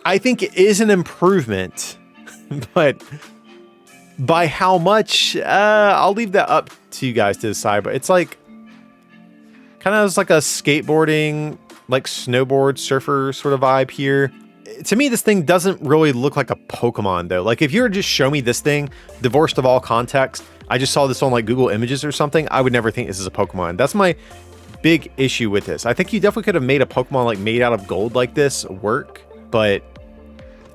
I think is an improvement, but by how much, I'll leave that up to you guys to decide. But it's like kind of like a skateboarding, like snowboard surfer sort of vibe here. To me, this thing doesn't really look like a Pokemon though. Like, if you were to just show me this thing divorced of all context, I just saw this on like Google Images or something, I would never think this is a Pokemon. That's my big issue with this. I think you definitely could have made a Pokemon like made out of gold like this work, but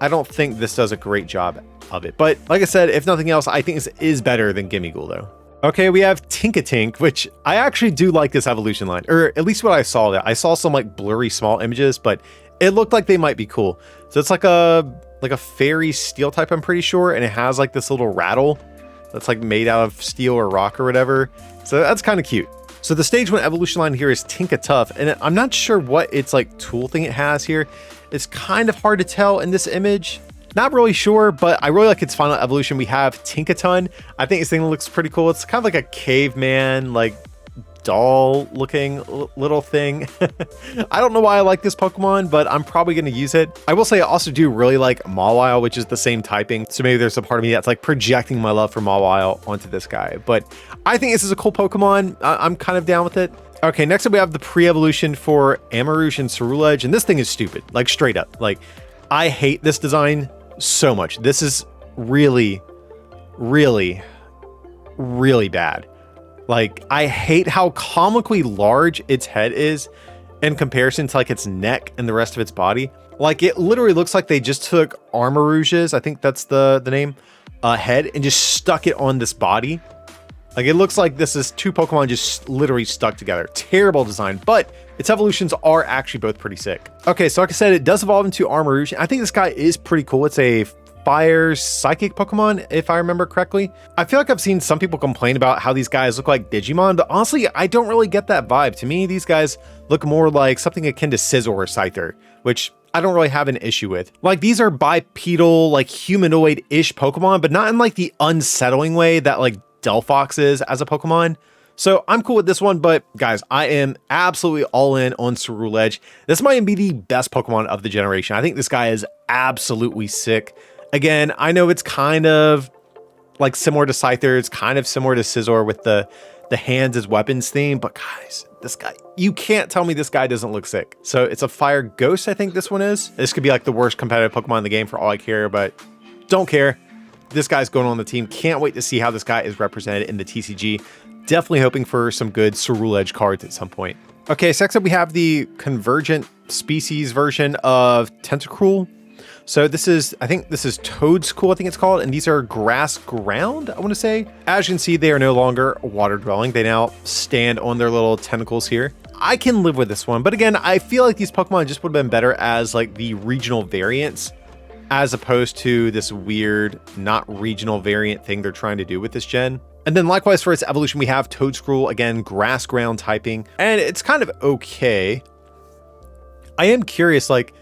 I don't think this does a great job of it. But like I said, if nothing else, I think this is better than Gimmighoul though. Okay, we have Tinkatink, which I actually do like this evolution line, or at least what I saw. I saw some like blurry small images, but it looked like they might be cool. So it's like a fairy steel type, I'm pretty sure, and it has like this little rattle that's like made out of steel or rock or whatever. So that's kind of cute. So the stage 1 evolution line here is Tinkatuff, and I'm not sure what its like tool thing it has here. It's kind of hard to tell in this image. Not really sure, but I really like its final evolution. We have Tinkaton. I think this thing looks pretty cool. It's kind of like a caveman, like doll looking little thing. I don't know why I like this Pokemon, but I'm probably going to use it. I will say I also do really like Mawile, which is the same typing. So maybe there's a part of me that's like projecting my love for Mawile onto this guy. But I think this is a cool Pokemon. I'm kind of down with it. Okay, next up we have the pre-evolution for Amarouche and Cerulege, and this thing is stupid, like straight up. Like, I hate this design so much. This is really, really, really bad. Like, I hate how comically large its head is in comparison to like its neck and the rest of its body. Like, it literally looks like they just took Amarouche's, I think that's the name, head, and just stuck it on this body. Like, it looks like this is two Pokemon just literally stuck together. Terrible design, but its evolutions are actually both pretty sick. Okay, so like I said, it does evolve into Amarouche. I think this guy is pretty cool. It's a fire psychic Pokemon, if I remember correctly. I feel like I've seen some people complain about how these guys look like Digimon, but honestly, I don't really get that vibe. To me, these guys look more like something akin to Scizor or Scyther, which I don't really have an issue with. Like, these are bipedal, like humanoid-ish Pokemon, but not in like the unsettling way that like Delphox is as a Pokemon. So I'm cool with this one, but guys, I am absolutely all in on Cerulege. This might be the best Pokemon of the generation. I think this guy is absolutely sick. Again, I know it's kind of like similar to Scyther. It's kind of similar to Scizor with the hands as weapons theme, but guys, this guy, you can't tell me this guy doesn't look sick. So it's a Fire Ghost, I think this one is. This could be like the worst competitive Pokemon in the game for all I care, but don't care. This guy's going on the team. Can't wait to see how this guy is represented in the TCG. Definitely hoping for some good Cerulege cards at some point. Okay, so next up we have the Convergent Species version of Tentacruel. So this is, I think this is Toadscool, I think it's called, and these are grass ground, I want to say. As you can see, they are no longer water dwelling. They now stand on their little tentacles here. I can live with this one, but again, I feel like these Pokemon just would have been better as like the regional variants, as opposed to this weird, not regional variant thing they're trying to do with this gen. And then likewise for its evolution, we have Toadscruel, again, grass ground typing, and it's kind of okay. I am curious, like,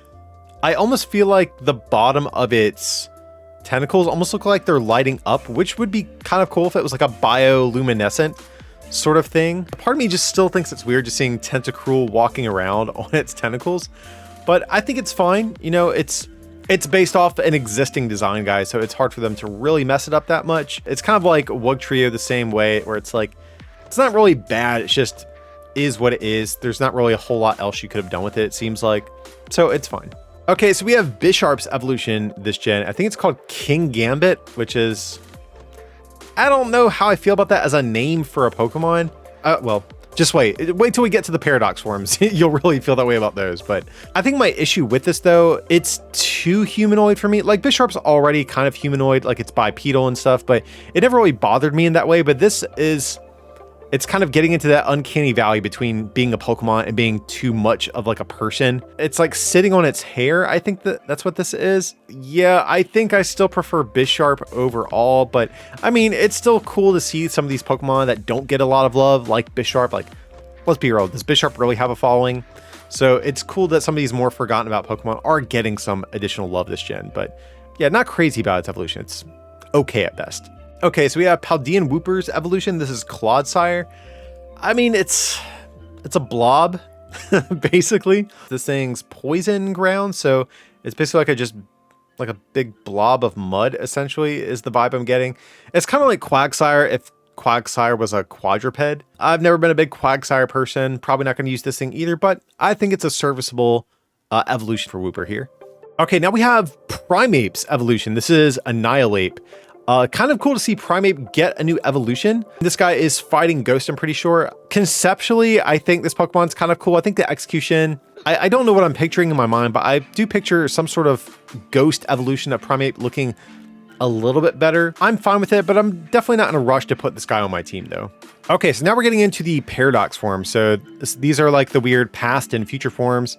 I almost feel like the bottom of its tentacles almost look like they're lighting up, which would be kind of cool if it was like a bioluminescent sort of thing. Part of me just still thinks it's weird just seeing Tentacruel walking around on its tentacles, but I think it's fine. You know, it's based off an existing design, guys, so it's hard for them to really mess it up that much. It's kind of like Wugtrio the same way, where it's like, it's not really bad, it's just, is what it is. There's not really a whole lot else you could have done with it, it seems like. So it's fine. Okay, so we have Bisharp's evolution this gen. I think it's called King Gambit, which is... I don't know how I feel about that as a name for a Pokemon. Well, just wait till we get to the Paradox forms. You'll really feel that way about those. But I think my issue with this, though, it's too humanoid for me. Like, Bisharp's already kind of humanoid, like it's bipedal and stuff, but it never really bothered me in that way. But this is... It's kind of getting into that uncanny valley between being a Pokemon and being too much of like a person. It's like sitting on its hair. I think that's what this is. Yeah, I think I still prefer Bisharp overall, but I mean, it's still cool to see some of these Pokemon that don't get a lot of love, like Bisharp. Like, let's be real, does Bisharp really have a following? So it's cool that some of these more forgotten about Pokemon are getting some additional love this gen, but yeah, not crazy about its evolution. It's okay at best. Okay, so we have Paldean Wooper's evolution. This is Clodsire. I mean, it's a blob, basically. This thing's poison ground, so it's basically like a big blob of mud, essentially, is the vibe I'm getting. It's kind of like Quagsire if Quagsire was a quadruped. I've never been a big Quagsire person. Probably not going to use this thing either, but I think it's a serviceable evolution for Wooper here. Okay, now we have Primeape's evolution. This is Annihilate. Kind of cool to see Primeape get a new evolution. This guy is fighting Ghost, I'm pretty sure. Conceptually, I think this Pokemon's kind of cool. I think the execution, I don't know what I'm picturing in my mind, but I do picture some sort of Ghost evolution of Primeape looking a little bit better. I'm fine with it, but I'm definitely not in a rush to put this guy on my team though. Okay, so now we're getting into the Paradox forms. So these are like the weird past and future forms.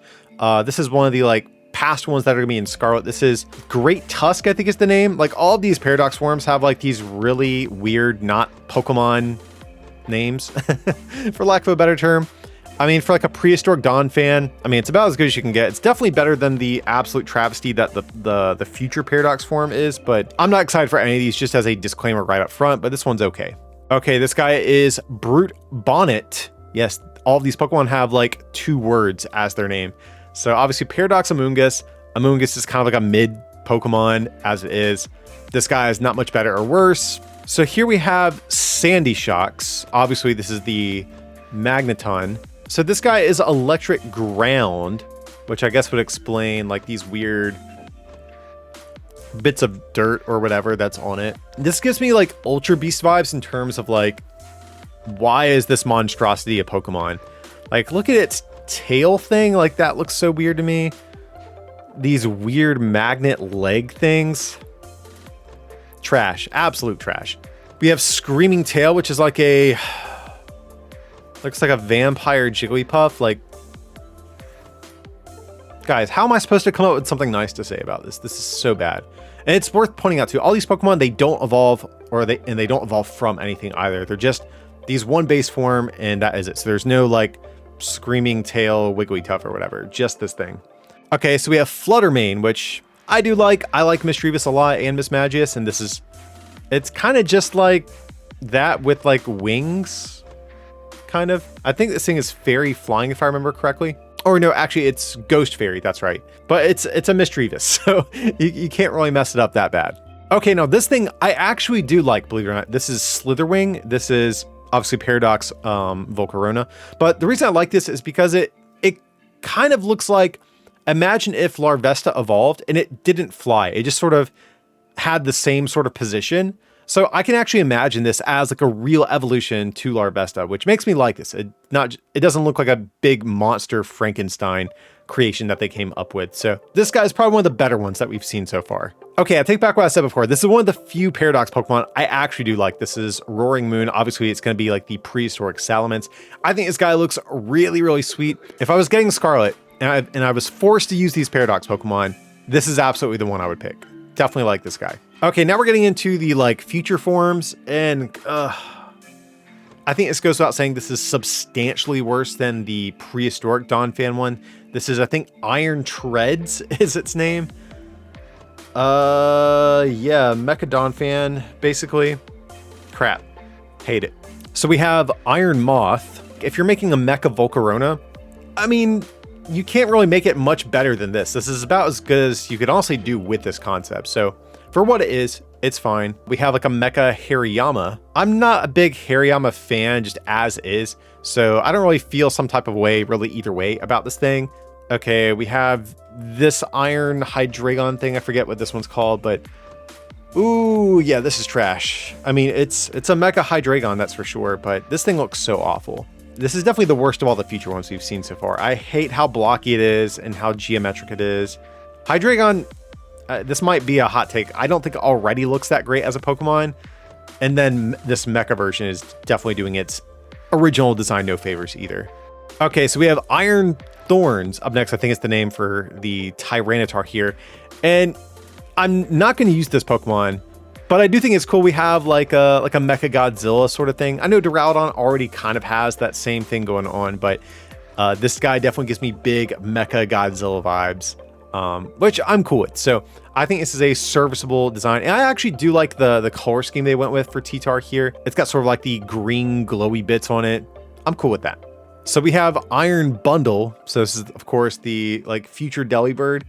This is one of the like past ones that are gonna be in Scarlet. This is Great Tusk, I think is the name. Like all of these Paradox forms have like these really weird, not Pokemon names, for lack of a better term. I mean, for like a prehistoric Dawn fan, I mean, it's about as good as you can get. It's definitely better than the absolute travesty that the future Paradox form is, but I'm not excited for any of these, just as a disclaimer right up front, but this one's okay. Okay, this guy is Brute Bonnet. Yes, all of these Pokemon have like 2 words as their name. So obviously Paradox Amoonguss. Amoonguss is kind of like a mid Pokemon as it is. This guy is not much better or worse. So here we have Sandy Shocks. Obviously this is the Magneton. So this guy is Electric Ground, which I guess would explain like these weird bits of dirt or whatever that's on it. This gives me like Ultra Beast vibes in terms of like, why is this monstrosity a Pokemon? Like, look at its tail thing. Like, that looks so weird to me. These weird magnet leg things. Trash. Absolute trash. We have Screaming Tail, which is like a... looks like a vampire Jigglypuff. Like... Guys, how am I supposed to come up with something nice to say about this? This is so bad. And it's worth pointing out too, all these Pokemon, they don't evolve, they don't evolve from anything either. They're just these one base form, and that is it. So there's no like Screaming Tail Wigglytuff or whatever, just this thing. Okay, so we have Fluttermane, which I do like. I like Mischievous a lot and Mismagius, and this is, it's kind of just like that with like wings, kind of. I think this thing is Fairy Flying, if I remember correctly. Or no, actually it's Ghost Fairy, that's right. But it's a Mischievous, so you can't really mess it up that bad. Okay, now this thing I actually do like, believe it or not. This is Slitherwing. This is obviously Paradox Volcarona. But the reason I like this is because it kind of looks like, imagine if Larvesta evolved and it didn't fly. It just sort of had the same sort of position. So I can actually imagine this as like a real evolution to Larvesta, which makes me like this. It doesn't look like a big monster Frankenstein creation that they came up with. So this guy is probably one of the better ones that we've seen so far. Okay, I take back what I said before. This is one of the few Paradox Pokemon I actually do like. This is Roaring Moon. Obviously, it's going to be like the prehistoric Salamence. I think this guy looks really, really sweet. If I was getting Scarlet and I was forced to use these Paradox Pokemon, this is absolutely the one I would pick. Definitely like this guy. Okay, now we're getting into the like future forms, and I think this goes without saying this is substantially worse than the prehistoric Donphan one. This is, I think, Iron Treads is its name. Yeah, Mecha Donphan, basically. Crap. Hate it. So we have Iron Moth. If you're making a Mecha Volcarona, I mean, you can't really make it much better than this. This is about as good as you could honestly do with this concept. So For what it is, it's fine. We have like a Mecha Hariyama. I'm not a big Hariyama fan just as is, so I don't really feel some type of way really either way about this thing. Okay, we have this Iron Hydreigon thing. I forget what this one's called, but ooh, yeah, this is trash. I mean, it's a Mecha Hydreigon, that's for sure, but this thing looks so awful. This is definitely the worst of all the future ones we've seen so far. I hate how blocky it is and how geometric it is. Hydreigon, this might be a hot take. I don't think it already looks that great as a Pokemon. And then this Mecha version is definitely doing its original design no favors either. Okay, so we have Iron Thorns up next. I think it's the name for the Tyranitar here. And I'm not going to use this Pokemon, but I do think it's cool. We have like a Mecha Godzilla sort of thing. I know Duraludon already kind of has that same thing going on, but this guy definitely gives me big Mecha Godzilla vibes, which I'm cool with. So I think this is a serviceable design. And I actually do like the color scheme they went with for T-Tar here. It's got sort of like the green glowy bits on it. I'm cool with that. So we have Iron Bundle. So this is, of course, the like future Delibird.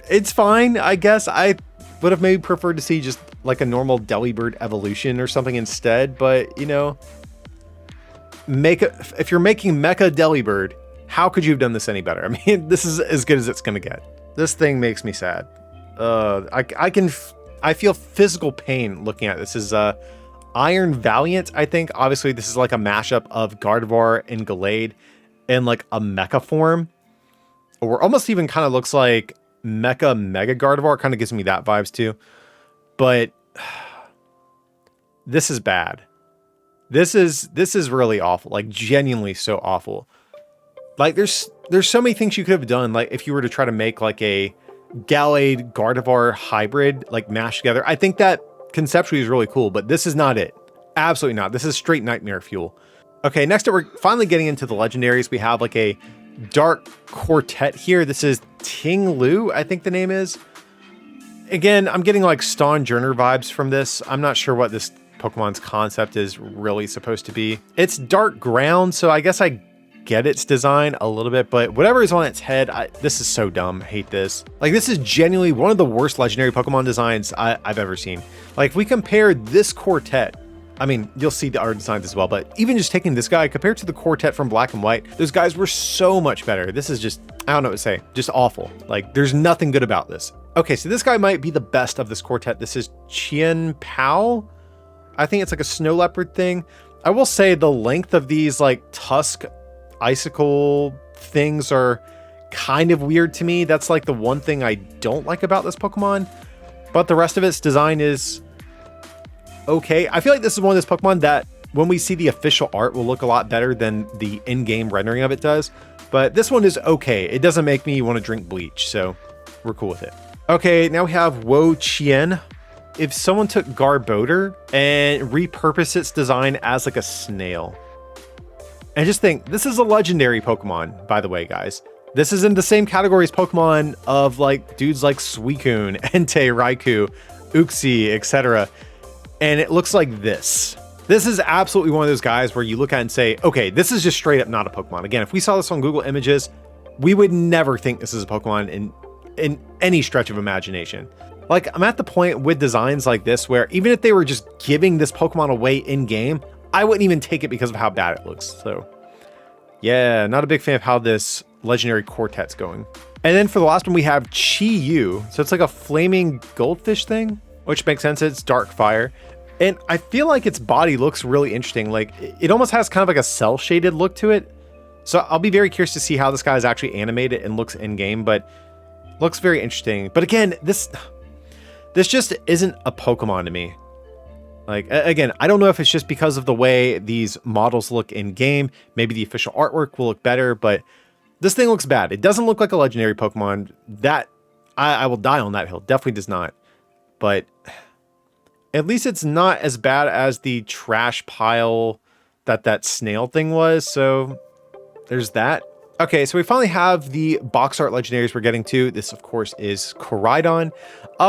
It's fine, I guess. I would have maybe preferred to see just like a normal Delibird evolution or something instead. But, you know, if you're making Mecha Delibird, how could you have done this any better? I mean, this is as good as it's going to get. This thing makes me sad. I feel physical pain looking at this. This is Iron Valiant, I think. Obviously, this is like a mashup of Gardevoir and Gallade in like a mecha form. Or almost even kind of looks like Mecha Mega Gardevoir. Kind of gives me that vibes too. But this is bad. This is really awful. Like genuinely so awful. Like there's so many things you could have done. Like if you were to try to make like a Gallade Gardevoir hybrid, like mashed together. I think that conceptually is really cool, but this is not it. Absolutely not. This is straight nightmare fuel. Okay, next up, we're finally getting into the legendaries. We have like a Dark Quartet here. This is Ting Lu, I think the name is. Again, I'm getting like Stonjourner vibes from this. I'm not sure what this Pokemon's concept is really supposed to be. It's dark ground, so I guess I get its design a little bit, but whatever is on its head, this is so dumb. I hate this. Like, this is genuinely one of the worst legendary Pokemon designs I've ever seen. Like, if we compare this Quartet, I mean, you'll see the art designs as well, but even just taking this guy compared to the Quartet from Black and White, those guys were so much better. This is just, I don't know what to say, just awful. Like, there's nothing good about this. Okay, so this guy might be the best of this Quartet. This is Chien Pao. I think it's like a snow leopard thing. I will say the length of these like tusk icicle things are kind of weird to me. That's like the one thing I don't like about this Pokemon, but the rest of its design is okay. I feel like this is one of those Pokemon that when we see the official art will look a lot better than the in-game rendering of it does, but this one is okay. It doesn't make me want to drink bleach, so we're cool with it. Okay, now we have Wo Chien. If someone took Garbodor and repurposed its design as like a snail, and just think, this is a legendary Pokemon, by the way, guys. This is in the same category as Pokemon of like dudes like Suicune, Entei, Raikou, Uxie, etc. And it looks like this. This is absolutely one of those guys where you look at it and say, okay, this is just straight up not a Pokemon. Again, if we saw this on Google Images, we would never think this is a Pokemon in any stretch of imagination. Like, I'm at the point with designs like this where even if they were just giving this Pokemon away in-game, I wouldn't even take it because of how bad it looks. So, yeah, not a big fan of how this legendary Quartet's going. And then for the last one, we have Chi-Yu. So it's like a flaming goldfish thing, which makes sense. It's dark fire. And I feel like its body looks really interesting. Like, it almost has kind of like a cell-shaded look to it. So I'll be very curious to see how this guy is actually animated and looks in-game, but looks very interesting. But again, this just isn't a Pokemon to me. Like, again, I don't know if it's just because of the way these models look in game. Maybe the official artwork will look better, but this thing looks bad. It doesn't look like a legendary Pokemon. That I will die on that hill. Definitely does not. But at least it's not as bad as the trash pile that snail thing was. So there's that. Okay, so we finally have the box art legendaries we're getting to. This, of course, is Koraidon,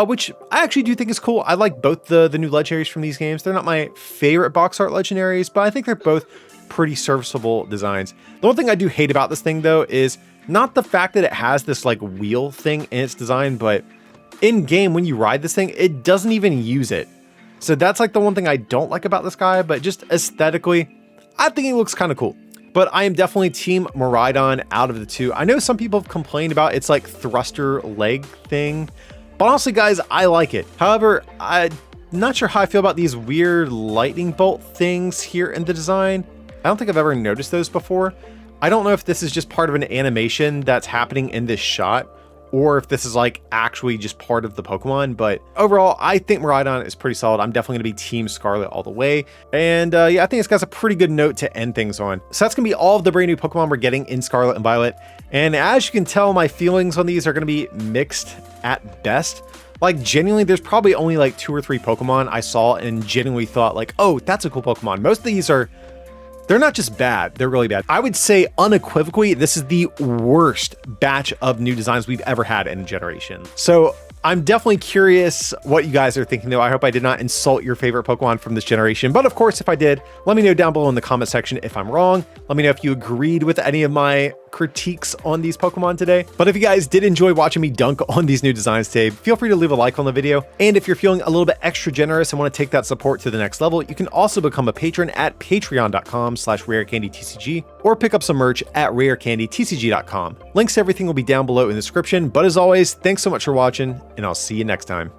which I actually do think is cool. I like both the new legendaries from these games. They're not my favorite box art legendaries, but I think they're both pretty serviceable designs. The one thing I do hate about this thing, though, is not the fact that it has this like wheel thing in its design, but in game, when you ride this thing, it doesn't even use it. So that's like the one thing I don't like about this guy, but just aesthetically, I think he looks kind of cool. But I am definitely team Miraidon out of the two. I know some people have complained about its like thruster leg thing, but honestly guys, I like it. However, I'm not sure how I feel about these weird lightning bolt things here in the design. I don't think I've ever noticed those before. I don't know if this is just part of an animation that's happening in this shot, or if this is like actually just part of the Pokemon, but overall, I think Miraidon is pretty solid. I'm definitely gonna be Team Scarlet all the way. And yeah, I think this guy's a pretty good note to end things on. So that's gonna be all of the brand new Pokemon we're getting in Scarlet and Violet. And as you can tell, my feelings on these are gonna be mixed at best. Like genuinely, there's probably only like 2 or 3 Pokemon I saw and genuinely thought like, oh, that's a cool Pokemon. Most of these are, they're not just bad, they're really bad. I would say unequivocally, this is the worst batch of new designs we've ever had in a generation. So I'm definitely curious what you guys are thinking though. I hope I did not insult your favorite Pokemon from this generation, but of course, if I did, let me know down below in the comment section if I'm wrong. Let me know if you agreed with any of my critiques on these Pokemon today. But if you guys did enjoy watching me dunk on these new designs today, feel free to leave a like on the video. And if you're feeling a little bit extra generous and want to take that support to the next level, you can also become a patron at patreon.com/rarecandytcg or pick up some merch at rarecandytcg.com. Links to everything will be down below in the description. But as always, thanks so much for watching, and I'll see you next time.